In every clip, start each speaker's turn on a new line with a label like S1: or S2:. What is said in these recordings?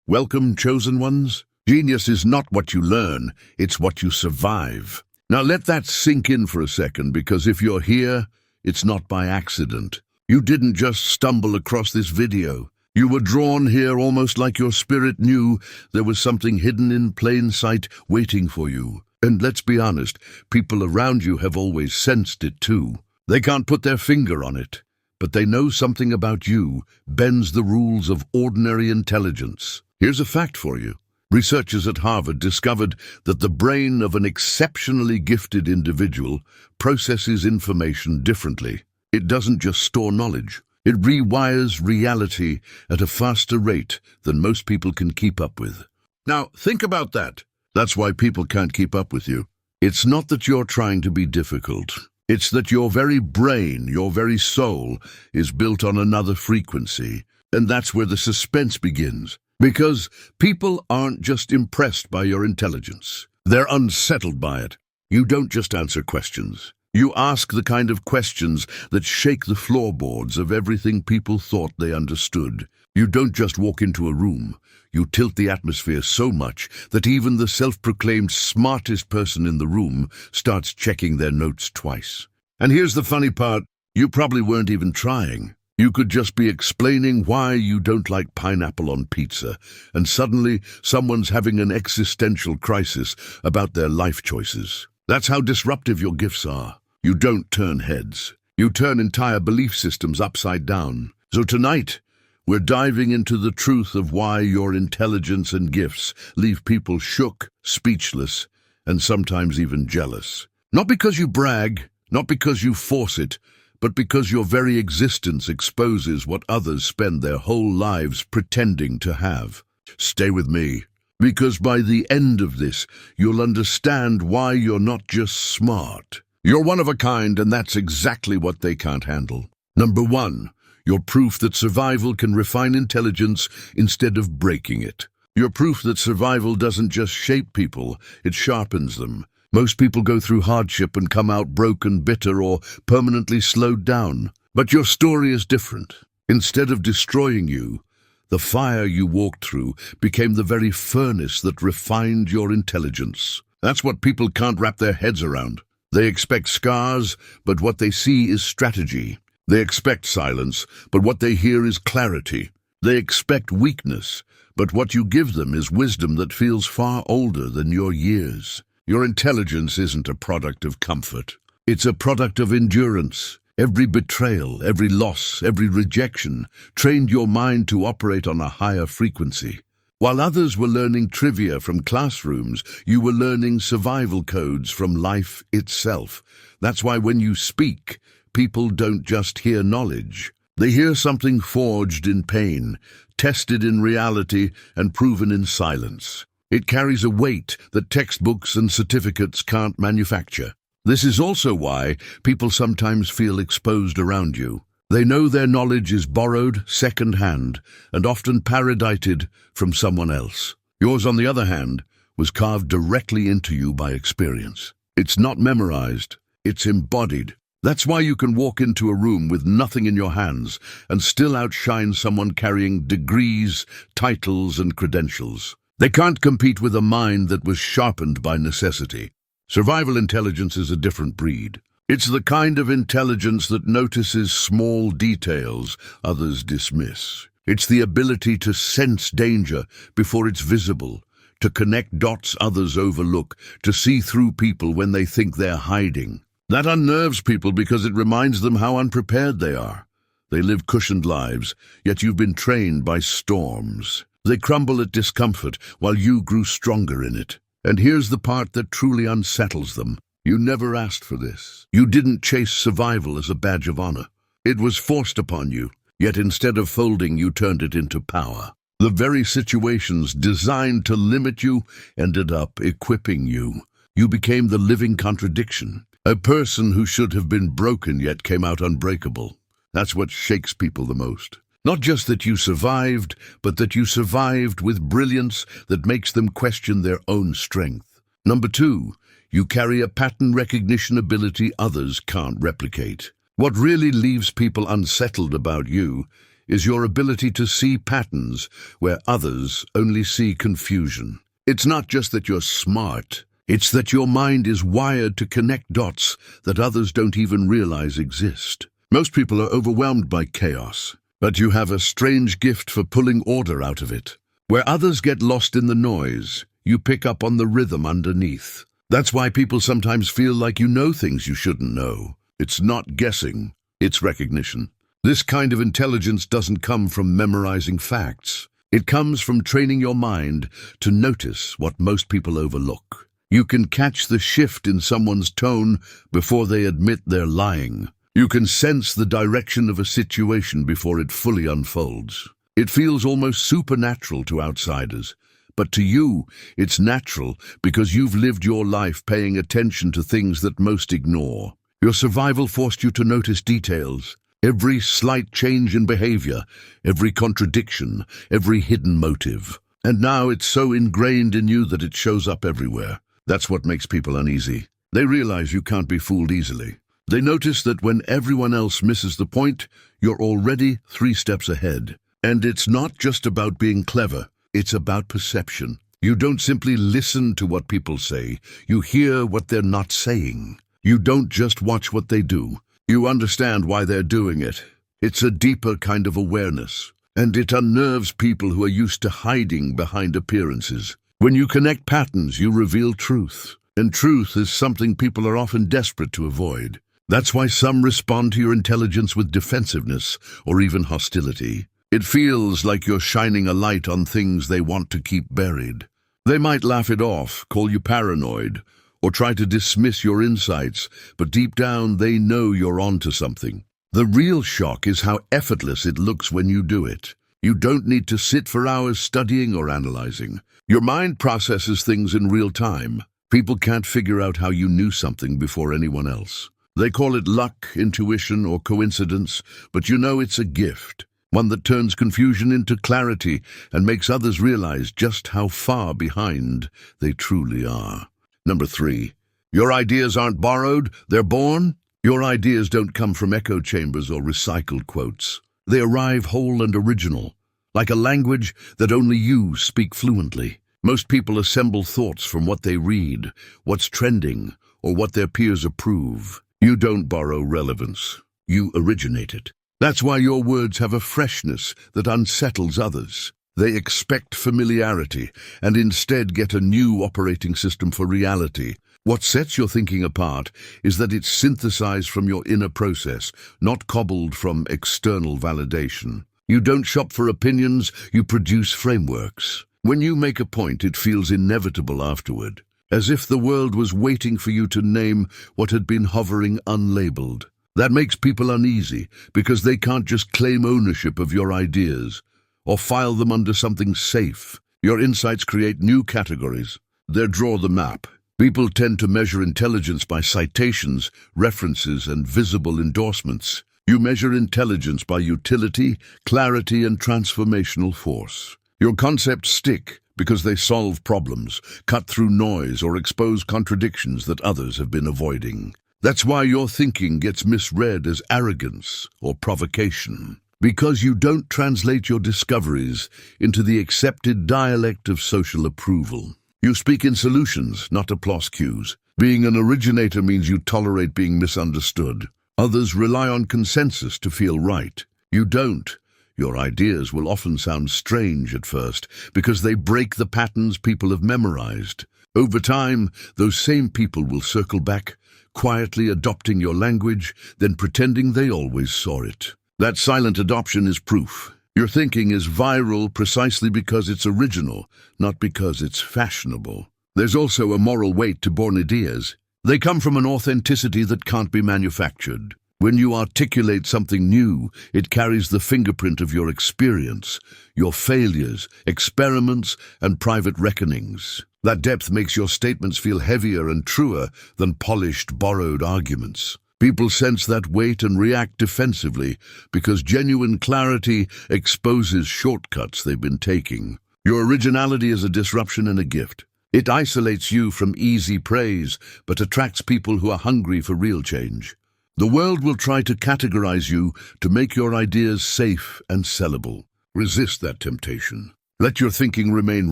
S1: Welcome, chosen ones. Genius is not what you learn, it's what you survive. Now let that sink in for a second, because if you're here, it's not by accident. You didn't just stumble across this video. You were drawn here almost like your spirit knew there was something hidden in plain sight waiting for you. And let's be honest, people around you have always sensed it too. They can't put their finger on it, but they know something about you bends the rules of ordinary intelligence. Here's a fact for you. Researchers at Harvard discovered that the brain of an exceptionally gifted individual processes information differently. It doesn't just store knowledge. It rewires reality at a faster rate than most people can keep up with. Now, think about that. That's why people can't keep up with you. It's not that you're trying to be difficult. It's that your very brain, your very soul, is built on another frequency. And that's where the suspense begins. Because people aren't just impressed by your intelligence. They're unsettled by it. You don't just answer questions. You ask the kind of questions that shake the floorboards of everything people thought they understood. You don't just walk into a room. You tilt the atmosphere so much that even the self-proclaimed smartest person in the room starts checking their notes twice. And here's the funny part. You probably weren't even trying. You could just be explaining why you don't like pineapple on pizza, and suddenly someone's having an existential crisis about their life choices. That's how disruptive your gifts are. You don't turn heads. You turn entire belief systems upside down. So tonight, we're diving into the truth of why your intelligence and gifts leave people shook, speechless, and sometimes even jealous. Not because you brag, not because you force it, but because your very existence exposes what others spend their whole lives pretending to have. Stay with me, because by the end of this, you'll understand why you're not just smart. You're one of a kind, and that's exactly what they can't handle. Number one, you're proof that survival can refine intelligence instead of breaking it. You're proof that survival doesn't just shape people, it sharpens them. Most people go through hardship and come out broken, bitter, or permanently slowed down. But your story is different. Instead of destroying you, the fire you walked through became the very furnace that refined your intelligence. That's what people can't wrap their heads around. They expect scars, but what they see is strategy. They expect silence, but what they hear is clarity. They expect weakness, but what you give them is wisdom that feels far older than your years. Your intelligence isn't a product of comfort. It's a product of endurance. Every betrayal, every loss, every rejection trained your mind to operate on a higher frequency. While others were learning trivia from classrooms, you were learning survival codes from life itself. That's why when you speak, people don't just hear knowledge. They hear something forged in pain, tested in reality, and proven in silence. It carries a weight that textbooks and certificates can't manufacture. This is also why people sometimes feel exposed around you. They know their knowledge is borrowed, second-hand, and often paradited from someone else. Yours, on the other hand, was carved directly into you by experience. It's not memorized, it's embodied. That's why you can walk into a room with nothing in your hands and still outshine someone carrying degrees, titles, and credentials. They can't compete with a mind that was sharpened by necessity. Survival intelligence is a different breed. It's the kind of intelligence that notices small details others dismiss. It's the ability to sense danger before it's visible, to connect dots others overlook, to see through people when they think they're hiding. That unnerves people because it reminds them how unprepared they are. They live cushioned lives, yet you've been trained by storms. They crumble at discomfort while you grew stronger in it. And here's the part that truly unsettles them. You never asked for this. You didn't chase survival as a badge of honor. It was forced upon you, yet instead of folding, you turned it into power. The very situations designed to limit you ended up equipping you. You became the living contradiction. A person who should have been broken yet came out unbreakable. That's what shakes people the most. Not just that you survived, but that you survived with brilliance that makes them question their own strength. Number two, you carry a pattern recognition ability others can't replicate. What really leaves people unsettled about you is your ability to see patterns where others only see confusion. It's not just that you're smart, it's that your mind is wired to connect dots that others don't even realize exist. Most people are overwhelmed by chaos, but you have a strange gift for pulling order out of it. Where others get lost in the noise, you pick up on the rhythm underneath. That's why people sometimes feel like you know things you shouldn't know. It's not guessing, it's recognition. This kind of intelligence doesn't come from memorizing facts. It comes from training your mind to notice what most people overlook. You can catch the shift in someone's tone before they admit they're lying. You can sense the direction of a situation before it fully unfolds. It feels almost supernatural to outsiders, but to you, it's natural because you've lived your life paying attention to things that most ignore. Your survival forced you to notice details. Every slight change in behavior, every contradiction, every hidden motive. And now it's so ingrained in you that it shows up everywhere. That's what makes people uneasy. They realize you can't be fooled easily. They notice that when everyone else misses the point, you're already 3 steps ahead. And it's not just about being clever, it's about perception. You don't simply listen to what people say, you hear what they're not saying. You don't just watch what they do. You understand why they're doing it. It's a deeper kind of awareness, and it unnerves people who are used to hiding behind appearances. When you connect patterns, you reveal truth, and truth is something people are often desperate to avoid. That's why some respond to your intelligence with defensiveness or even hostility. It feels like you're shining a light on things they want to keep buried. They might laugh it off, call you paranoid, or try to dismiss your insights, but deep down they know you're onto something. The real shock is how effortless it looks when you do it. You don't need to sit for hours studying or analyzing. Your mind processes things in real time. People can't figure out how you knew something before anyone else. They call it luck, intuition, or coincidence, but you know it's a gift, one that turns confusion into clarity and makes others realize just how far behind they truly are. Number 3, your ideas aren't borrowed, they're born. Your ideas don't come from echo chambers or recycled quotes. They arrive whole and original, like a language that only you speak fluently. Most people assemble thoughts from what they read, what's trending, or what their peers approve. You don't borrow relevance, you originate it. That's why your words have a freshness that unsettles others. They expect familiarity and instead get a new operating system for reality. What sets your thinking apart is that it's synthesized from your inner process, not cobbled from external validation. You don't shop for opinions, you produce frameworks. When you make a point, it feels inevitable afterward, as if the world was waiting for you to name what had been hovering unlabeled. That makes people uneasy because they can't just claim ownership of your ideas or file them under something safe. Your insights create new categories. They draw the map. People tend to measure intelligence by citations, references, and visible endorsements. You measure intelligence by utility, clarity, and transformational force. Your concepts stick because they solve problems, cut through noise, or expose contradictions that others have been avoiding. That's why your thinking gets misread as arrogance or provocation. Because you don't translate your discoveries into the accepted dialect of social approval. You speak in solutions, not applause cues. Being an originator means you tolerate being misunderstood. Others rely on consensus to feel right. You don't. Your ideas will often sound strange at first because they break the patterns people have memorized. Over time, those same people will circle back, quietly adopting your language, then pretending they always saw it. That silent adoption is proof. Your thinking is viral precisely because it's original, not because it's fashionable. There's also a moral weight to born ideas. They come from an authenticity that can't be manufactured. When you articulate something new, it carries the fingerprint of your experience, your failures, experiments, and private reckonings. That depth makes your statements feel heavier and truer than polished, borrowed arguments. People sense that weight and react defensively because genuine clarity exposes shortcuts they've been taking. Your originality is a disruption and a gift. It isolates you from easy praise, but attracts people who are hungry for real change. The world will try to categorize you to make your ideas safe and sellable. Resist that temptation. Let your thinking remain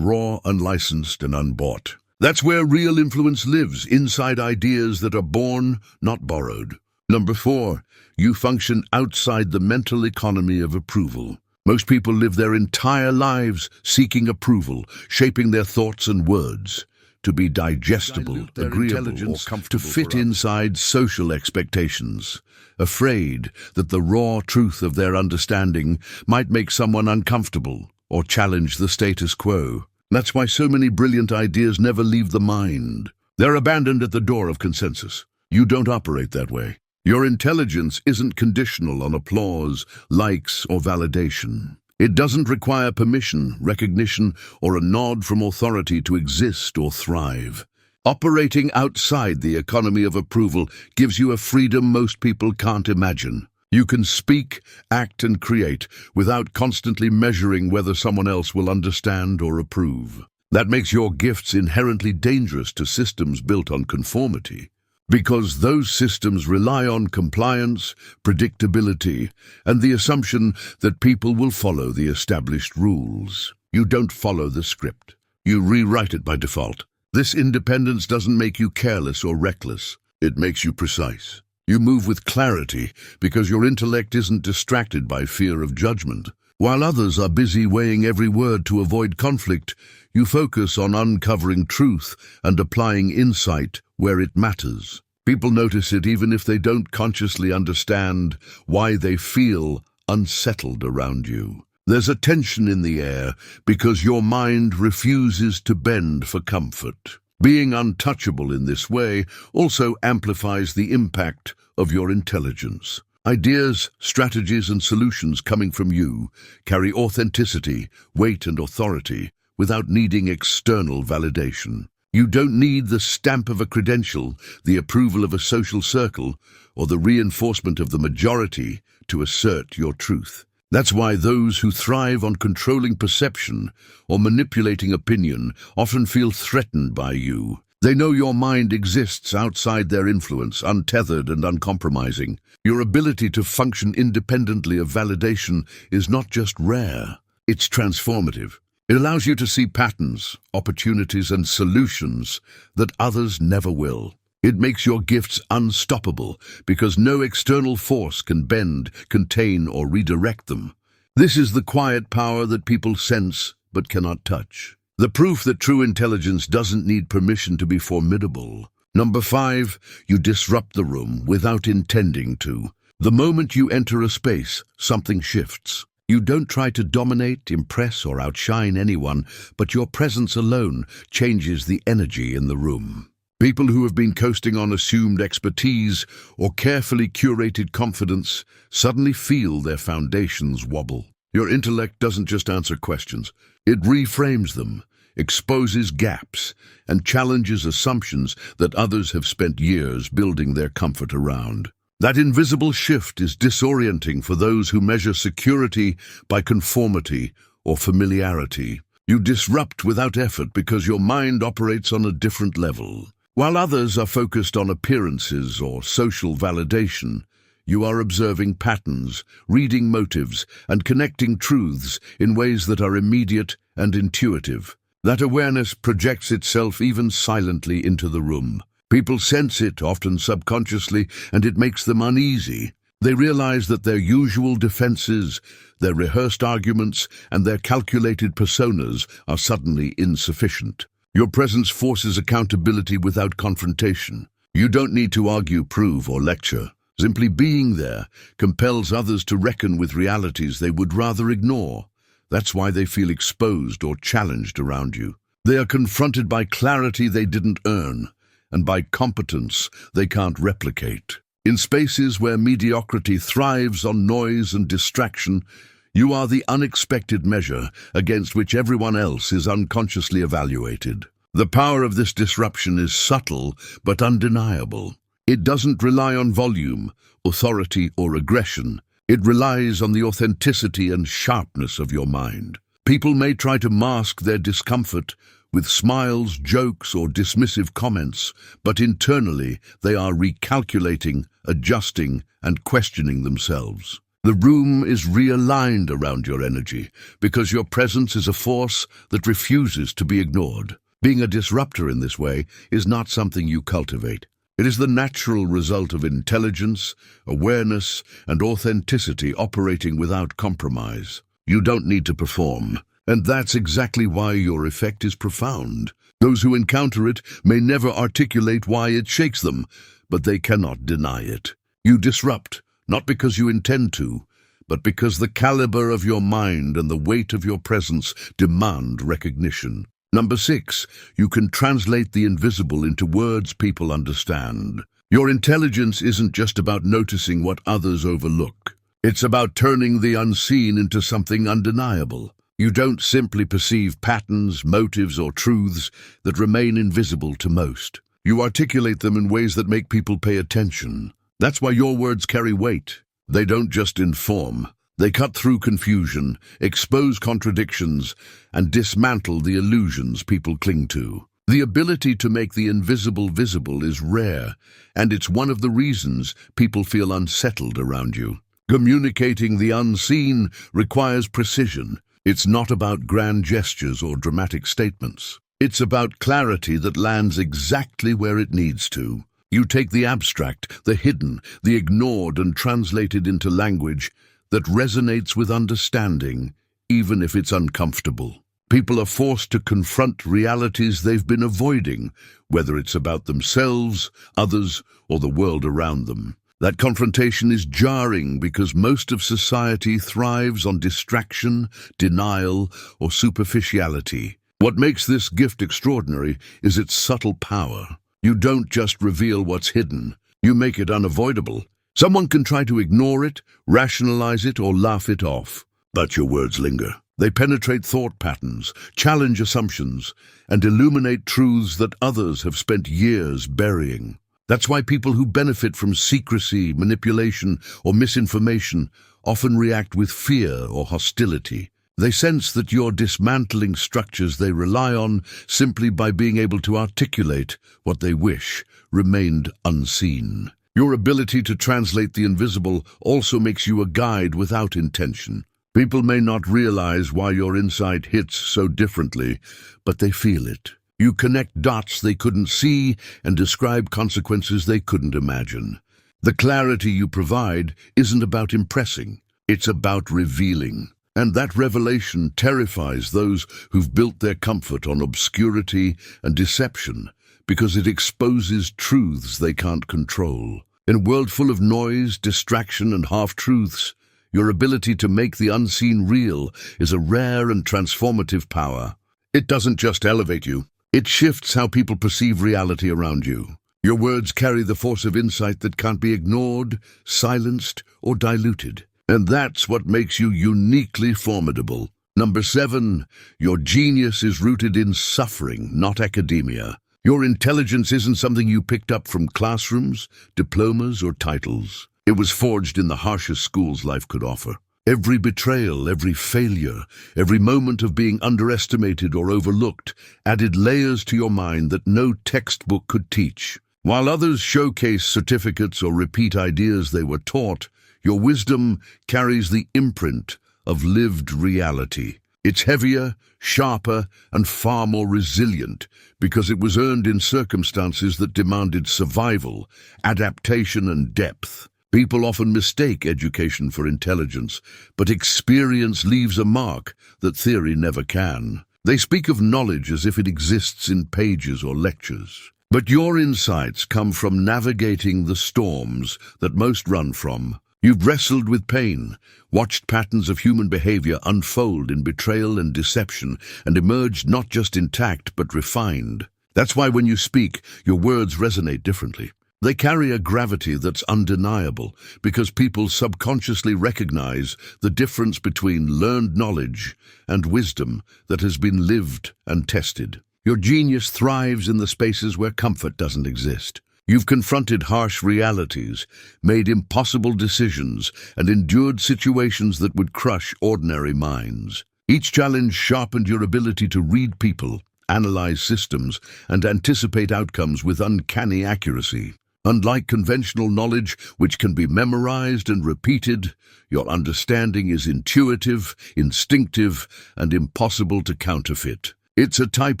S1: raw, unlicensed, and unbought. That's where real influence lives, inside ideas that are born, not borrowed. Number 4, you function outside the mental economy of approval. Most people live their entire lives seeking approval, shaping their thoughts and words to be digestible, agreeable, or comfortable, to fit inside social expectations, afraid that the raw truth of their understanding might make someone uncomfortable or challenge the status quo. That's why so many brilliant ideas never leave the mind. They're abandoned at the door of consensus. You don't operate that way. Your intelligence isn't conditional on applause, likes, or validation. It doesn't require permission, recognition, or a nod from authority to exist or thrive. Operating outside the economy of approval gives you a freedom most people can't imagine. You can speak, act, and create without constantly measuring whether someone else will understand or approve. That makes your gifts inherently dangerous to systems built on conformity, because those systems rely on compliance, predictability, and the assumption that people will follow the established rules. You don't follow the script. You rewrite it by default. This independence doesn't make you careless or reckless. It makes you precise. You move with clarity because your intellect isn't distracted by fear of judgment. While others are busy weighing every word to avoid conflict, you focus on uncovering truth and applying insight where it matters. People notice it even if they don't consciously understand why they feel unsettled around you. There's a tension in the air because your mind refuses to bend for comfort. Being untouchable in this way also amplifies the impact of your intelligence. Ideas, strategies, and solutions coming from you carry authenticity, weight, and authority without needing external validation. You don't need the stamp of a credential, the approval of a social circle, or the reinforcement of the majority to assert your truth. That's why those who thrive on controlling perception or manipulating opinion often feel threatened by you. They know your mind exists outside their influence, untethered and uncompromising. Your ability to function independently of validation is not just rare, it's transformative. It allows you to see patterns, opportunities, and solutions that others never will. It makes your gifts unstoppable because no external force can bend, contain, or redirect them. This is the quiet power that people sense but cannot touch. The proof that true intelligence doesn't need permission to be formidable. Number 5, you disrupt the room without intending to. The moment you enter a space, something shifts. You don't try to dominate, impress, or outshine anyone, but your presence alone changes the energy in the room. People who have been coasting on assumed expertise or carefully curated confidence suddenly feel their foundations wobble. Your intellect doesn't just answer questions. It reframes them, exposes gaps, and challenges assumptions that others have spent years building their comfort around. That invisible shift is disorienting for those who measure security by conformity or familiarity. You disrupt without effort because your mind operates on a different level. While others are focused on appearances or social validation, you are observing patterns, reading motives, and connecting truths in ways that are immediate and intuitive. That awareness projects itself even silently into the room. People sense it, often subconsciously, and it makes them uneasy. They realize that their usual defenses, their rehearsed arguments, and their calculated personas are suddenly insufficient. Your presence forces accountability without confrontation. You don't need to argue, prove, or lecture. Simply being there compels others to reckon with realities they would rather ignore. That's why they feel exposed or challenged around you. They are confronted by clarity they didn't earn, and by competence they can't replicate. In spaces where mediocrity thrives on noise and distraction, you are the unexpected measure against which everyone else is unconsciously evaluated. The power of this disruption is subtle but undeniable. It doesn't rely on volume, authority, or aggression. It relies on the authenticity and sharpness of your mind. People may try to mask their discomfort with smiles, jokes, or dismissive comments, but internally they are recalculating, adjusting, and questioning themselves. The room is realigned around your energy because your presence is a force that refuses to be ignored. Being a disruptor in this way is not something you cultivate. It is the natural result of intelligence, awareness, and authenticity operating without compromise. You don't need to perform, and that's exactly why your effect is profound. Those who encounter it may never articulate why it shakes them, but they cannot deny it. You disrupt, not because you intend to, but because the caliber of your mind and the weight of your presence demand recognition. Number 6, you can translate the invisible into words people understand. Your intelligence isn't just about noticing what others overlook. It's about turning the unseen into something undeniable. You don't simply perceive patterns, motives, or truths that remain invisible to most. You articulate them in ways that make people pay attention. That's why your words carry weight. They don't just inform. They cut through confusion, expose contradictions, and dismantle the illusions people cling to. The ability to make the invisible visible is rare, and it's one of the reasons people feel unsettled around you. Communicating the unseen requires precision. It's not about grand gestures or dramatic statements. It's about clarity that lands exactly where it needs to. You take the abstract, the hidden, the ignored, and translate it into language that resonates with understanding, even if it's uncomfortable. People are forced to confront realities they've been avoiding, whether it's about themselves, others, or the world around them. That confrontation is jarring because most of society thrives on distraction, denial, or superficiality. What makes this gift extraordinary is its subtle power. You don't just reveal what's hidden, you make it unavoidable. Someone can try to ignore it, rationalize it, or laugh it off, but your words linger. They penetrate thought patterns, challenge assumptions, and illuminate truths that others have spent years burying. That's why people who benefit from secrecy, manipulation, or misinformation often react with fear or hostility. They sense that you're dismantling structures they rely on simply by being able to articulate what they wish remained unseen. Your ability to translate the invisible also makes you a guide without intention. People may not realize why your insight hits so differently, but they feel it. You connect dots they couldn't see and describe consequences they couldn't imagine. The clarity you provide isn't about impressing, it's about revealing. And that revelation terrifies those who've built their comfort on obscurity and deception, because it exposes truths they can't control. In a world full of noise, distraction, and half-truths, your ability to make the unseen real is a rare and transformative power. It doesn't just elevate you, it shifts how people perceive reality around you. Your words carry the force of insight that can't be ignored, silenced, or diluted. And that's what makes you uniquely formidable. Number 7, your genius is rooted in suffering, not academia. Your intelligence isn't something you picked up from classrooms, diplomas, or titles. It was forged in the harshest schools life could offer. Every betrayal, every failure, every moment of being underestimated or overlooked added layers to your mind that no textbook could teach. While others showcase certificates or repeat ideas they were taught, your wisdom carries the imprint of lived reality. It's heavier, sharper, and far more resilient because it was earned in circumstances that demanded survival, adaptation, and depth. People often mistake education for intelligence, but experience leaves a mark that theory never can. They speak of knowledge as if it exists in pages or lectures. But your insights come from navigating the storms that most run from. You've wrestled with pain, watched patterns of human behavior unfold in betrayal and deception, and emerged not just intact but refined. That's why when you speak, your words resonate differently. They carry a gravity that's undeniable because people subconsciously recognize the difference between learned knowledge and wisdom that has been lived and tested. Your genius thrives in the spaces where comfort doesn't exist. You've confronted harsh realities, made impossible decisions, and endured situations that would crush ordinary minds. Each challenge sharpened your ability to read people, analyze systems, and anticipate outcomes with uncanny accuracy. Unlike conventional knowledge, which can be memorized and repeated, your understanding is intuitive, instinctive, and impossible to counterfeit. It's a type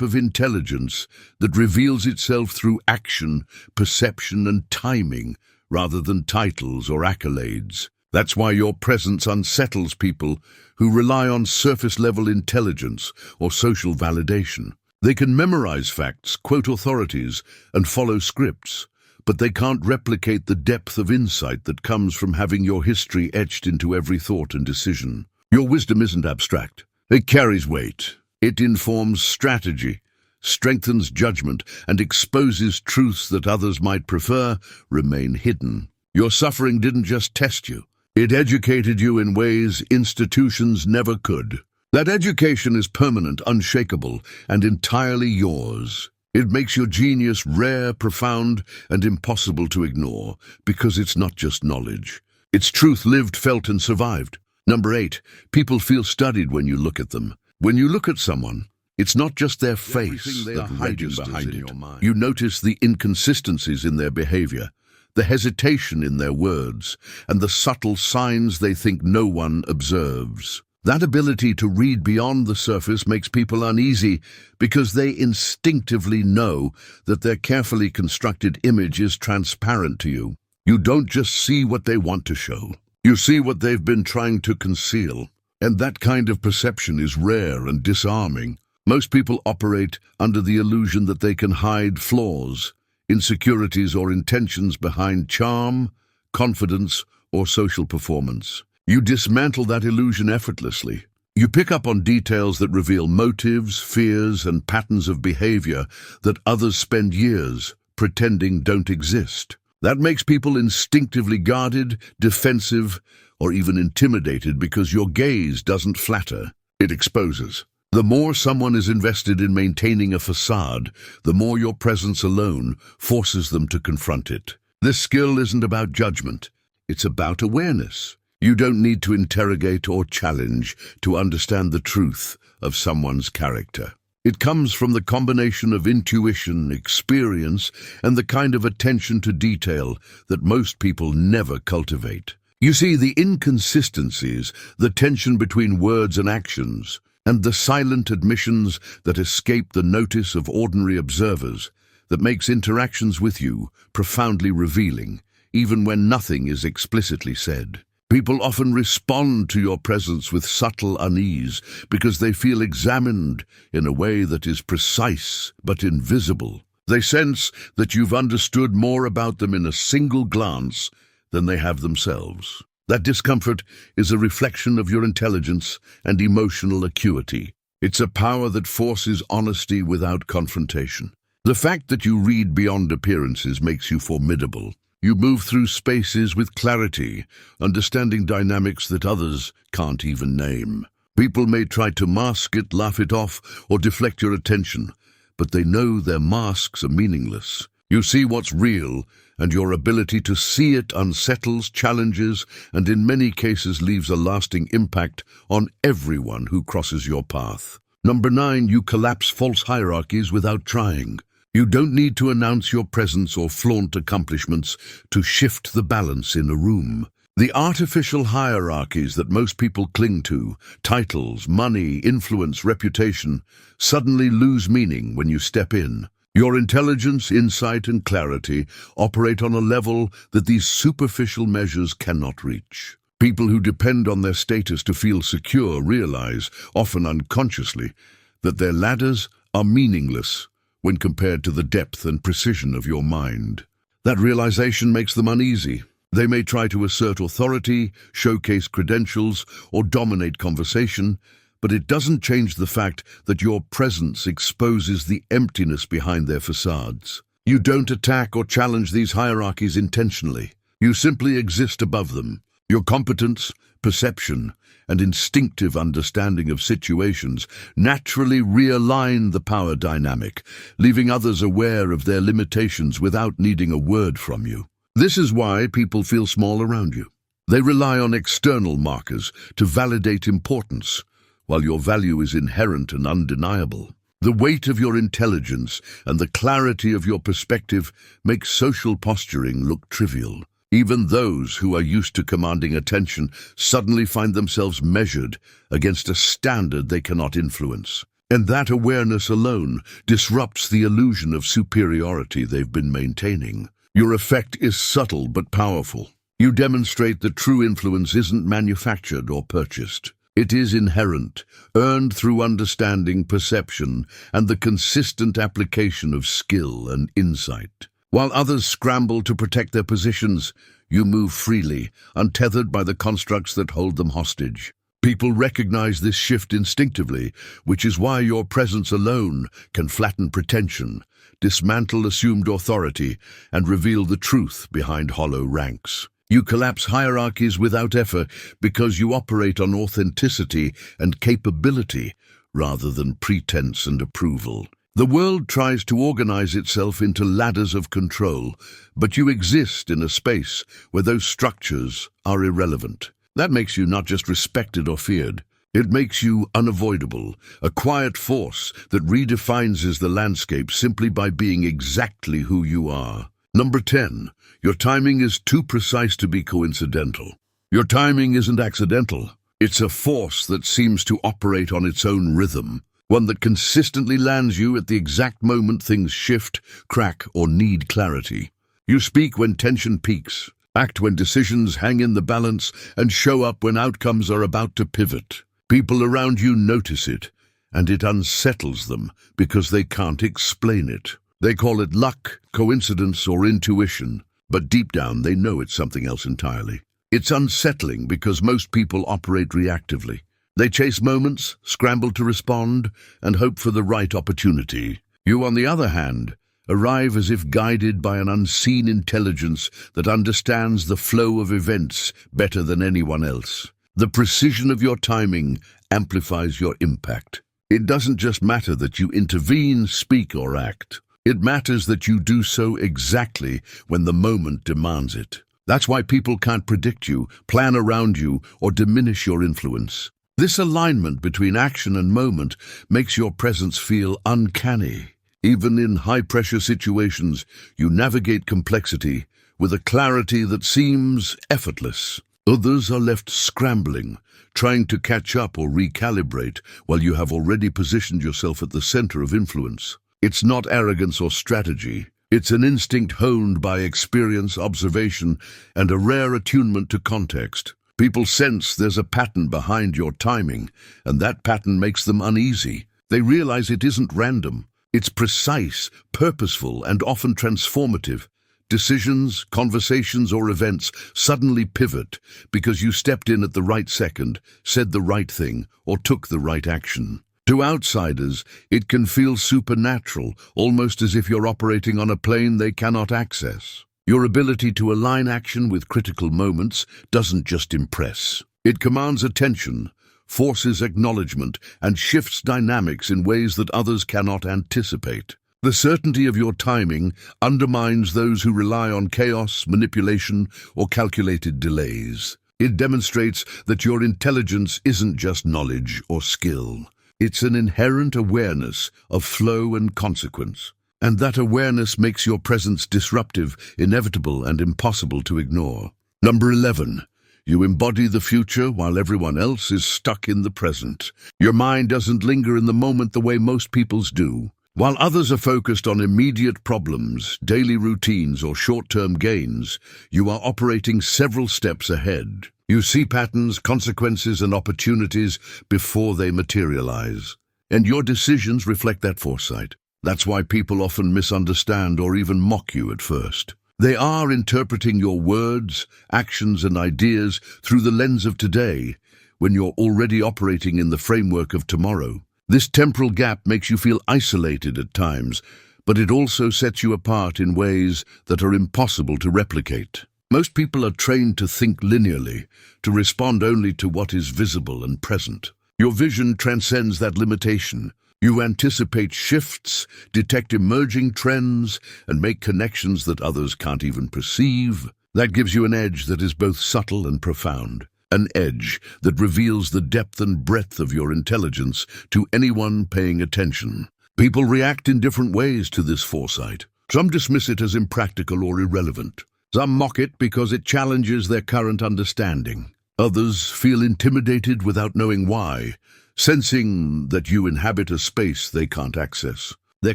S1: of intelligence that reveals itself through action, perception, and timing, rather than titles or accolades. That's why your presence unsettles people who rely on surface-level intelligence or social validation. They can memorize facts, quote authorities, and follow scripts, but they can't replicate the depth of insight that comes from having your history etched into every thought and decision. Your wisdom isn't abstract. It carries weight. It informs strategy, strengthens judgment, and exposes truths that others might prefer remain hidden. Your suffering didn't just test you. It educated you in ways institutions never could. That education is permanent, unshakable, and entirely yours. It makes your genius rare, profound, and impossible to ignore, because it's not just knowledge. It's truth lived, felt, and survived. Number 8, people feel studied when you look at them. When you look at someone, it's not just their face that registers behind it. You notice the inconsistencies in their behavior, the hesitation in their words, and the subtle signs they think no one observes. That ability to read beyond the surface makes people uneasy because they instinctively know that their carefully constructed image is transparent to you. You don't just see what they want to show. You see what they've been trying to conceal. And that kind of perception is rare and disarming. Most people operate under the illusion that they can hide flaws, insecurities, or intentions behind charm, confidence, or social performance. You dismantle that illusion effortlessly. You pick up on details that reveal motives, fears, and patterns of behavior that others spend years pretending don't exist. That makes people instinctively guarded, defensive, or even intimidated because your gaze doesn't flatter, it exposes. The more someone is invested in maintaining a facade, the more your presence alone forces them to confront it. This skill isn't about judgment, it's about awareness. You don't need to interrogate or challenge to understand the truth of someone's character. It comes from the combination of intuition, experience, and the kind of attention to detail that most people never cultivate. You see, the inconsistencies, the tension between words and actions, and the silent admissions that escape the notice of ordinary observers, that makes interactions with you profoundly revealing, even when nothing is explicitly said. People often respond to your presence with subtle unease because they feel examined in a way that is precise but invisible. They sense that you've understood more about them in a single glance than they have themselves. That discomfort is a reflection of your intelligence and emotional acuity. It's a power that forces honesty without confrontation. The fact that you read beyond appearances makes you formidable. You move through spaces with clarity, understanding dynamics that others can't even name. People may try to mask it, laugh it off, or deflect your attention, but they know their masks are meaningless. You see what's real, and your ability to see it unsettles, challenges, and in many cases leaves a lasting impact on everyone who crosses your path. Number 9, you collapse false hierarchies without trying. You don't need to announce your presence or flaunt accomplishments to shift the balance in a room. The artificial hierarchies that most people cling to, titles, money, influence, reputation, suddenly lose meaning when you step in. Your intelligence, insight, and clarity operate on a level that these superficial measures cannot reach. People who depend on their status to feel secure realize, often unconsciously, that their ladders are meaningless when compared to the depth and precision of your mind. That realization makes them uneasy. They may try to assert authority, showcase credentials, or dominate conversation, but it doesn't change the fact that your presence exposes the emptiness behind their facades. You don't attack or challenge these hierarchies intentionally. You simply exist above them. Your competence, perception, and instinctive understanding of situations naturally realign the power dynamic, leaving others aware of their limitations without needing a word from you. This is why people feel small around you. They rely on external markers to validate importance, while your value is inherent and undeniable. The weight of your intelligence and the clarity of your perspective make social posturing look trivial. Even those who are used to commanding attention suddenly find themselves measured against a standard they cannot influence. And that awareness alone disrupts the illusion of superiority they've been maintaining. Your effect is subtle but powerful. You demonstrate that true influence isn't manufactured or purchased. It is inherent, earned through understanding, perception, and the consistent application of skill and insight. While others scramble to protect their positions, you move freely, untethered by the constructs that hold them hostage. People recognize this shift instinctively, which is why your presence alone can flatten pretension, dismantle assumed authority, and reveal the truth behind hollow ranks. You collapse hierarchies without effort because you operate on authenticity and capability rather than pretense and approval. The world tries to organize itself into ladders of control, but you exist in a space where those structures are irrelevant. That makes you not just respected or feared. It makes you unavoidable, a quiet force that redefines the landscape simply by being exactly who you are. Number 10. Your timing is too precise to be coincidental. Your timing isn't accidental. It's a force that seems to operate on its own rhythm, one that consistently lands you at the exact moment things shift, crack, or need clarity. You speak when tension peaks, act when decisions hang in the balance, and show up when outcomes are about to pivot. People around you notice it, and it unsettles them because they can't explain it. They call it luck, coincidence, or intuition, but deep down they know it's something else entirely. It's unsettling because most people operate reactively. They chase moments, scramble to respond, and hope for the right opportunity. You, on the other hand, arrive as if guided by an unseen intelligence that understands the flow of events better than anyone else. The precision of your timing amplifies your impact. It doesn't just matter that you intervene, speak, or act. It matters that you do so exactly when the moment demands it. That's why people can't predict you, plan around you, or diminish your influence. This alignment between action and moment makes your presence feel uncanny. Even in high-pressure situations, you navigate complexity with a clarity that seems effortless. Others are left scrambling, trying to catch up or recalibrate, while you have already positioned yourself at the center of influence. It's not arrogance or strategy. It's an instinct honed by experience, observation, and a rare attunement to context. People sense there's a pattern behind your timing, and that pattern makes them uneasy. They realize it isn't random. It's precise, purposeful, and often transformative. Decisions, conversations, or events suddenly pivot because you stepped in at the right second, said the right thing, or took the right action. To outsiders, it can feel supernatural, almost as if you're operating on a plane they cannot access. Your ability to align action with critical moments doesn't just impress. It commands attention, forces acknowledgement, and shifts dynamics in ways that others cannot anticipate. The certainty of your timing undermines those who rely on chaos, manipulation, or calculated delays. It demonstrates that your intelligence isn't just knowledge or skill. It's an inherent awareness of flow and consequence. And that awareness makes your presence disruptive, inevitable, and impossible to ignore. Number 11. You embody the future while everyone else is stuck in the present. Your mind doesn't linger in the moment the way most people's do. While others are focused on immediate problems, daily routines, or short-term gains, you are operating several steps ahead. You see patterns, consequences, and opportunities before they materialize. And your decisions reflect that foresight. That's why people often misunderstand or even mock you at first. They are interpreting your words, actions, and ideas through the lens of today, when you're already operating in the framework of tomorrow. This temporal gap makes you feel isolated at times, but it also sets you apart in ways that are impossible to replicate. Most people are trained to think linearly, to respond only to what is visible and present. Your vision transcends that limitation. You anticipate shifts, detect emerging trends, and make connections that others can't even perceive. That gives you an edge that is both subtle and profound. An edge that reveals the depth and breadth of your intelligence to anyone paying attention. People react in different ways to this foresight. Some dismiss it as impractical or irrelevant. Some mock it because it challenges their current understanding. Others feel intimidated without knowing why, sensing that you inhabit a space they can't access. Their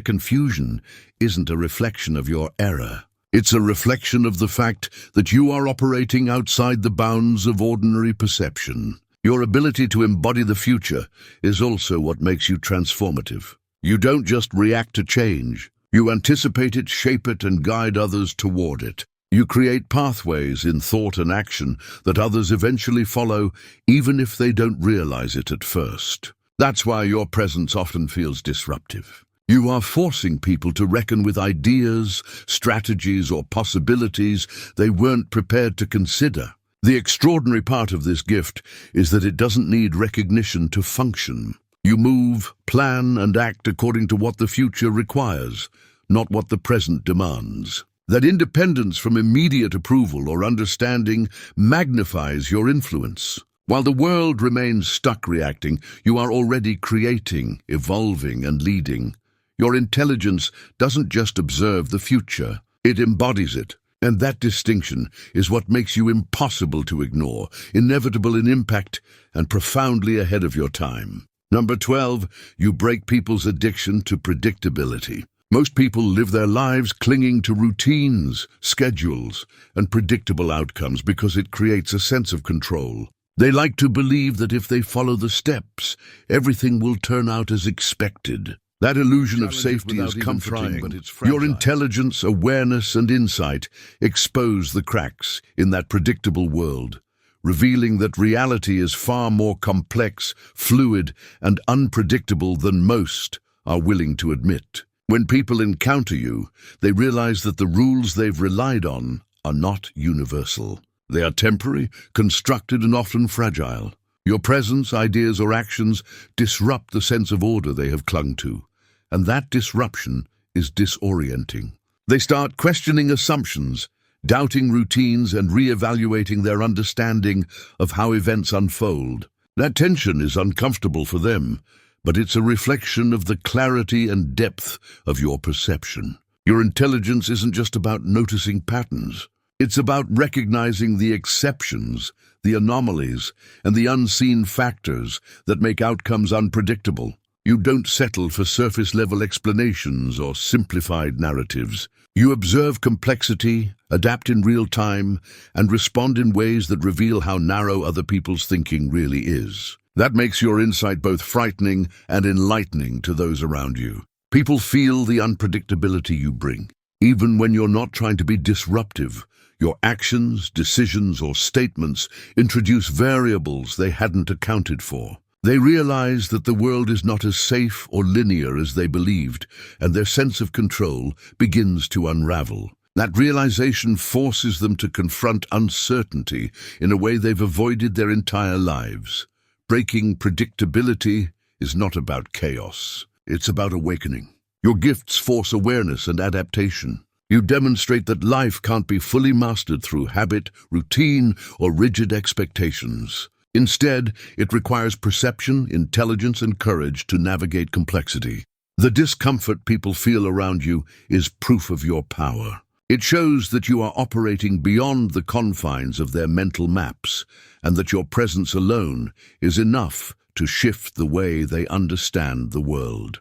S1: confusion isn't a reflection of your error. It's a reflection of the fact that you are operating outside the bounds of ordinary perception. Your ability to embody the future is also what makes you transformative. You don't just react to change. You anticipate it, shape it, and guide others toward it. You create pathways in thought and action that others eventually follow, even if they don't realize it at first. That's why your presence often feels disruptive. You are forcing people to reckon with ideas, strategies, or possibilities they weren't prepared to consider. The extraordinary part of this gift is that it doesn't need recognition to function. You move, plan, and act according to what the future requires, not what the present demands. That independence from immediate approval or understanding magnifies your influence. While the world remains stuck reacting, you are already creating, evolving, and leading. Your intelligence doesn't just observe the future, it embodies it. And that distinction is what makes you impossible to ignore, inevitable in impact, and profoundly ahead of your time. Number 12, you break people's addiction to predictability. Most people live their lives clinging to routines, schedules, and predictable outcomes because it creates a sense of control. They like to believe that if they follow the steps, everything will turn out as expected. That illusion of safety is comforting, but it's fragile. Your intelligence, awareness, and insight expose the cracks in that predictable world, revealing that reality is far more complex, fluid, and unpredictable than most are willing to admit. When people encounter you, they realize that the rules they've relied on are not universal. They are temporary, constructed, and often fragile. Your presence, ideas, or actions disrupt the sense of order they have clung to, and that disruption is disorienting. They start questioning assumptions, doubting routines, and re-evaluating their understanding of how events unfold. That tension is uncomfortable for them, but it's a reflection of the clarity and depth of your perception. Your intelligence isn't just about noticing patterns. It's about recognizing the exceptions, the anomalies, and the unseen factors that make outcomes unpredictable. You don't settle for surface-level explanations or simplified narratives. You observe complexity, adapt in real time, and respond in ways that reveal how narrow other people's thinking really is. That makes your insight both frightening and enlightening to those around you. People feel the unpredictability you bring. Even when you're not trying to be disruptive, your actions, decisions, or statements introduce variables they hadn't accounted for. They realize that the world is not as safe or linear as they believed, and their sense of control begins to unravel. That realization forces them to confront uncertainty in a way they've avoided their entire lives. Breaking predictability is not about chaos. It's about awakening. Your gifts force awareness and adaptation. You demonstrate that life can't be fully mastered through habit, routine, or rigid expectations. Instead, it requires perception, intelligence, and courage to navigate complexity. The discomfort people feel around you is proof of your power. It shows that you are operating beyond the confines of their mental maps, and that your presence alone is enough to shift the way they understand the world.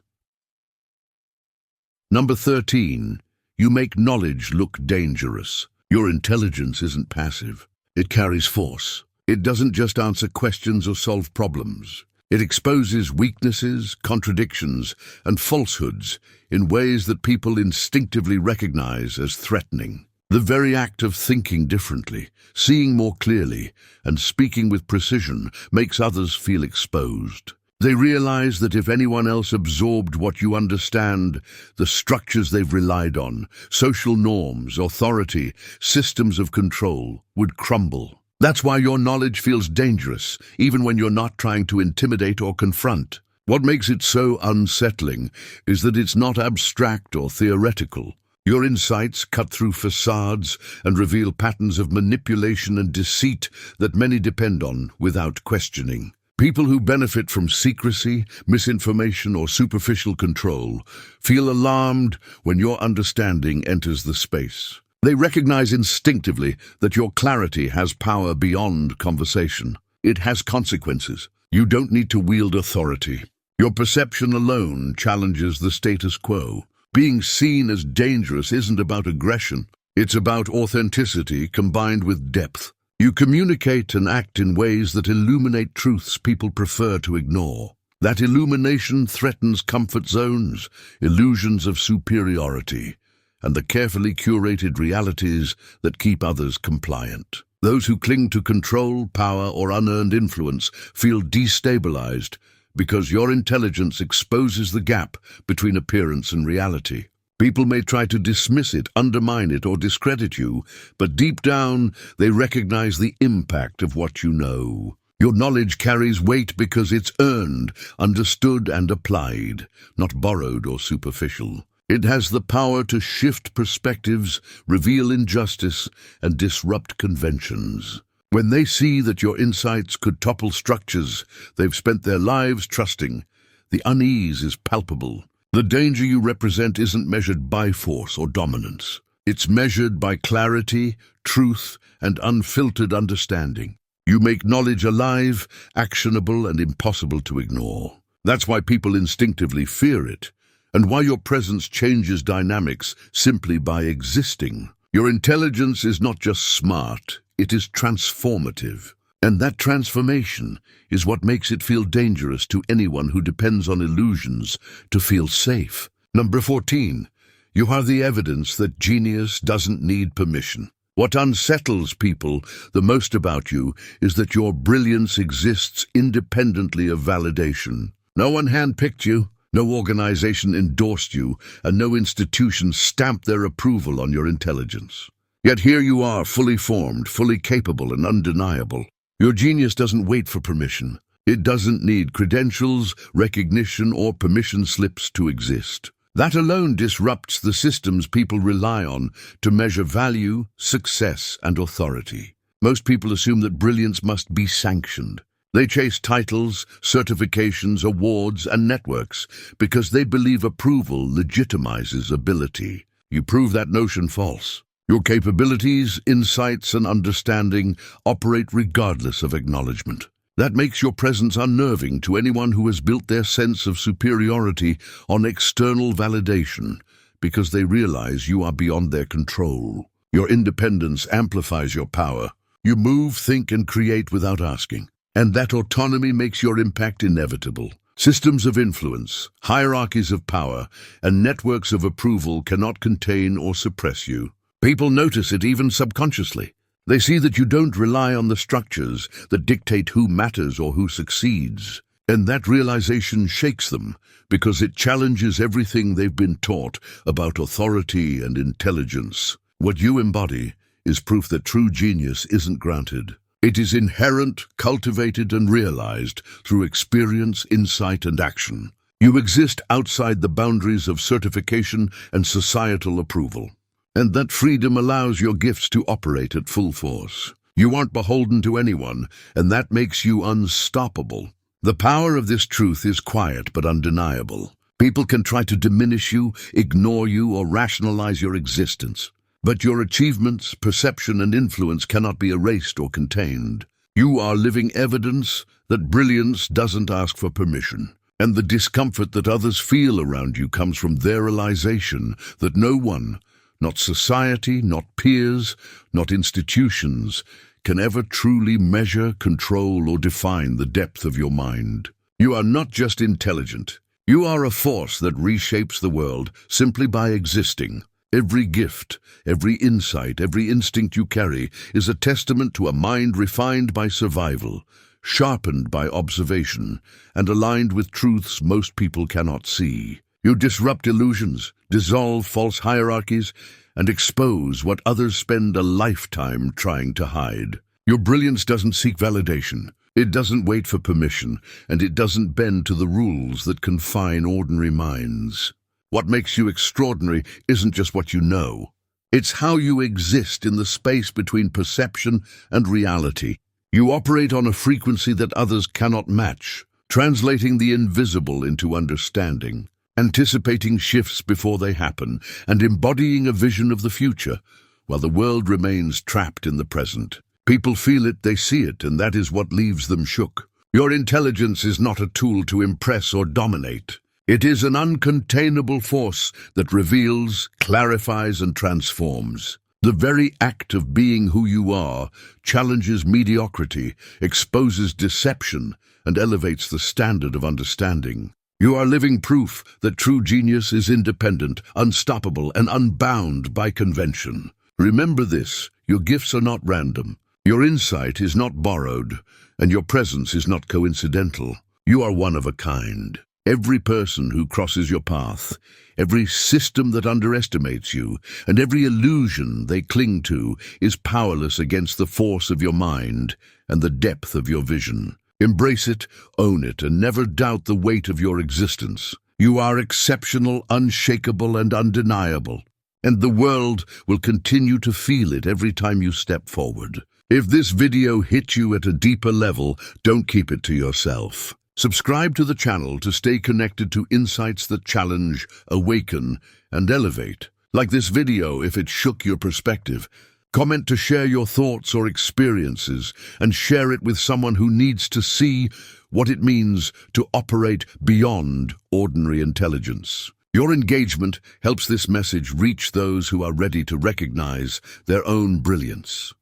S1: Number 13. You make knowledge look dangerous. Your intelligence isn't passive. It carries force. It doesn't just answer questions or solve problems. It exposes weaknesses, contradictions, and falsehoods in ways that people instinctively recognize as threatening. The very act of thinking differently, seeing more clearly, and speaking with precision makes others feel exposed. They realize that if anyone else absorbed what you understand, the structures they've relied on, social norms, authority, systems of control, would crumble. That's why your knowledge feels dangerous, even when you're not trying to intimidate or confront. What makes it so unsettling is that it's not abstract or theoretical. Your insights cut through facades and reveal patterns of manipulation and deceit that many depend on without questioning. People who benefit from secrecy, misinformation, or superficial control feel alarmed when your understanding enters the space. They recognize instinctively that your clarity has power beyond conversation. It has consequences. You don't need to wield authority. Your perception alone challenges the status quo. Being seen as dangerous isn't about aggression. It's about authenticity combined with depth. You communicate and act in ways that illuminate truths people prefer to ignore. That illumination threatens comfort zones, illusions of superiority, and the carefully curated realities that keep others compliant. Those who cling to control, power, or unearned influence feel destabilized because your intelligence exposes the gap between appearance and reality. People may try to dismiss it, undermine it, or discredit you, but deep down, they recognize the impact of what you know. Your knowledge carries weight because it's earned, understood, and applied, not borrowed or superficial. It has the power to shift perspectives, reveal injustice, and disrupt conventions. When they see that your insights could topple structures they've spent their lives trusting, the unease is palpable. The danger you represent isn't measured by force or dominance. It's measured by clarity, truth, and unfiltered understanding. You make knowledge alive, actionable, and impossible to ignore. That's why people instinctively fear it, and why your presence changes dynamics simply by existing. Your intelligence is not just smart, it is transformative. And that transformation is what makes it feel dangerous to anyone who depends on illusions to feel safe. Number 14, you are the evidence that genius doesn't need permission. What unsettles people the most about you is that your brilliance exists independently of validation. No one handpicked you, no organization endorsed you, and no institution stamped their approval on your intelligence. Yet here you are, fully formed, fully capable, and undeniable. Your genius doesn't wait for permission. It doesn't need credentials, recognition, or permission slips to exist. That alone disrupts the systems people rely on to measure value, success, and authority. Most people assume that brilliance must be sanctioned. They chase titles, certifications, awards, and networks because they believe approval legitimizes ability. You prove that notion false. Your capabilities, insights, and understanding operate regardless of acknowledgement. That makes your presence unnerving to anyone who has built their sense of superiority on external validation, because they realize you are beyond their control. Your independence amplifies your power. You move, think, and create without asking. And that autonomy makes your impact inevitable. Systems of influence, hierarchies of power, and networks of approval cannot contain or suppress you. People notice it even subconsciously. They see that you don't rely on the structures that dictate who matters or who succeeds. And that realization shakes them because it challenges everything they've been taught about authority and intelligence. What you embody is proof that true genius isn't granted. It is inherent, cultivated, and realized through experience, insight, and action. You exist outside the boundaries of certification and societal approval. And that freedom allows your gifts to operate at full force. You aren't beholden to anyone, and that makes you unstoppable. The power of this truth is quiet but undeniable. People can try to diminish you, ignore you, or rationalize your existence. But your achievements, perception, and influence cannot be erased or contained. You are living evidence that brilliance doesn't ask for permission. And the discomfort that others feel around you comes from their realization that no one, not society, not peers, not institutions, can ever truly measure, control, or define the depth of your mind. You are not just intelligent. You are a force that reshapes the world simply by existing. Every gift, every insight, every instinct you carry is a testament to a mind refined by survival, sharpened by observation, and aligned with truths most people cannot see. You disrupt illusions, dissolve false hierarchies, and expose what others spend a lifetime trying to hide. Your brilliance doesn't seek validation. It doesn't wait for permission, and it doesn't bend to the rules that confine ordinary minds. What makes you extraordinary isn't just what you know. It's how you exist in the space between perception and reality. You operate on a frequency that others cannot match, translating the invisible into understanding, anticipating shifts before they happen, and embodying a vision of the future, while the world remains trapped in the present. People feel it, they see it, and that is what leaves them shook. Your intelligence is not a tool to impress or dominate. It is an uncontainable force that reveals, clarifies, and transforms. The very act of being who you are challenges mediocrity, exposes deception, and elevates the standard of understanding. You are living proof that true genius is independent, unstoppable, and unbound by convention. Remember this, your gifts are not random. Your insight is not borrowed, and your presence is not coincidental. You are one of a kind. Every person who crosses your path, every system that underestimates you, and every illusion they cling to is powerless against the force of your mind and the depth of your vision. Embrace it, own it, and never doubt the weight of your existence. You are exceptional, unshakable, and undeniable, and the world will continue to feel it every time you step forward. If this video hit you at a deeper level, don't keep it to yourself. Subscribe to the channel to stay connected to insights that challenge, awaken, and elevate. Like this video if it shook your perspective. Comment to share your thoughts or experiences, and share it with someone who needs to see what it means to operate beyond ordinary intelligence. Your engagement helps this message reach those who are ready to recognize their own brilliance.